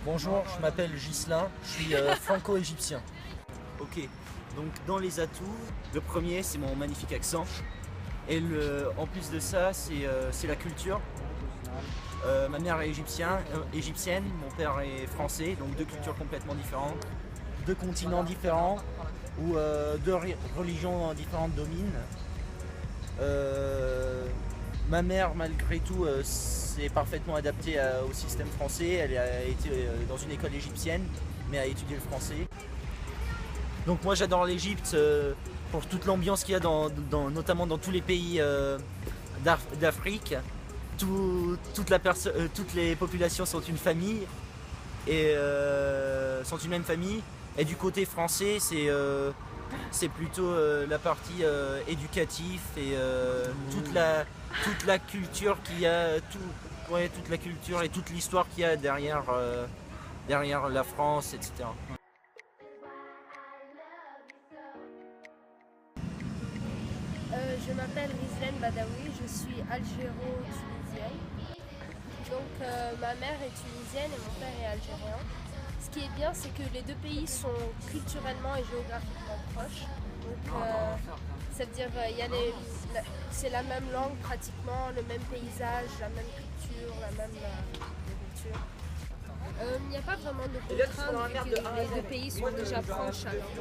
Bonjour, je m'appelle Ghislain, je suis franco-égyptien. Ok, donc dans les atouts, le premier c'est mon magnifique accent. Et en plus de ça, c'est la culture. Ma mère est égyptienne, mon père est français, donc deux cultures complètement différentes, deux continents différents, où deux religions différentes dominent. Ma mère, malgré tout, s'est parfaitement adaptée au système français. Elle a été dans une école égyptienne, mais a étudié le français. Donc moi j'adore l'Égypte pour toute l'ambiance qu'il y a notamment dans tous les pays d'Afrique. Toutes les populations sont une famille et sont une même famille. Et du côté français, c'est plutôt la partie éducative et toute la culture qu'il y a, toute la culture et toute l'histoire qu'il y a derrière la France, etc. Je m'appelle Rizlen Badawi, je suis algéro-tunisienne. Donc ma mère est tunisienne et mon père est algérien. Ce qui est bien, c'est que les deux pays sont culturellement et géographiquement proches. Donc ça veut dire c'est la même langue pratiquement, le même paysage, la même culture, la même nourriture. Il n'y a pas vraiment de contraintes vu que les deux pays sont déjà proches. Alors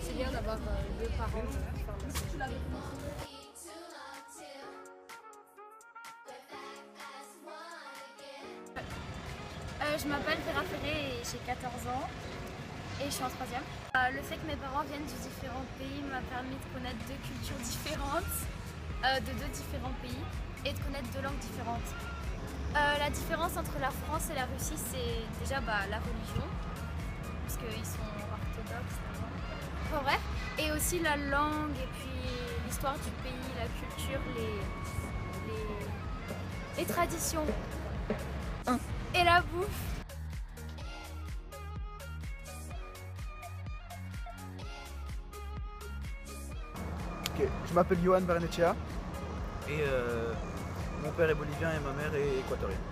c'est bien d'avoir deux parents d'information. Je m'appelle Vera Ferré et j'ai 14 ans et je suis en 3e. Le fait que mes parents viennent de différents pays m'a permis de connaître deux cultures différentes, de deux différents pays et de connaître deux langues différentes. La différence entre la France et la Russie, c'est déjà la religion, parce qu'ils sont orthodoxes d'abord. Enfin, bref, et aussi la langue et puis l'histoire du pays, la culture, les traditions et la bouffe. Okay. Je m'appelle Johan Barnechea et mon père est bolivien et ma mère est équatorienne.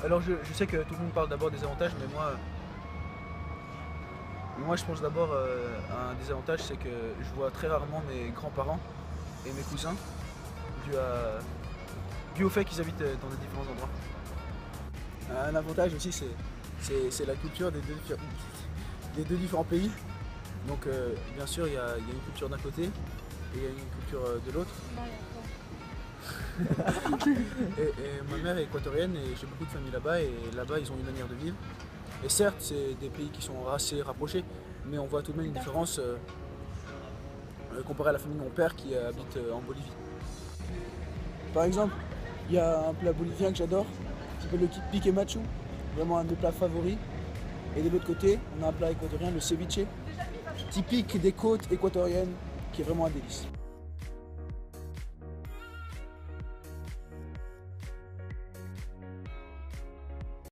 Alors je sais que tout le monde parle d'abord des avantages, mais moi je pense d'abord à un désavantage, c'est que je vois très rarement mes grands-parents et mes cousins dû au fait qu'ils habitent dans des différents endroits. Un avantage aussi, c'est la culture des deux différents pays. Donc bien sûr il y a une culture d'un côté et il y a une culture de l'autre. et ma mère est équatorienne et j'ai beaucoup de familles là-bas, et là-bas ils ont une manière de vivre. Et certes c'est des pays qui sont assez rapprochés, mais on voit tout de même une différence comparé à la famille de mon père qui habite en Bolivie. Par exemple, il y a un plat bolivien que j'adore, qui s'appelle le pique macho, vraiment un de mes plats favoris. Et de l'autre côté, on a un plat équatorien, le ceviche, typique des côtes équatoriennes, qui est vraiment un délice.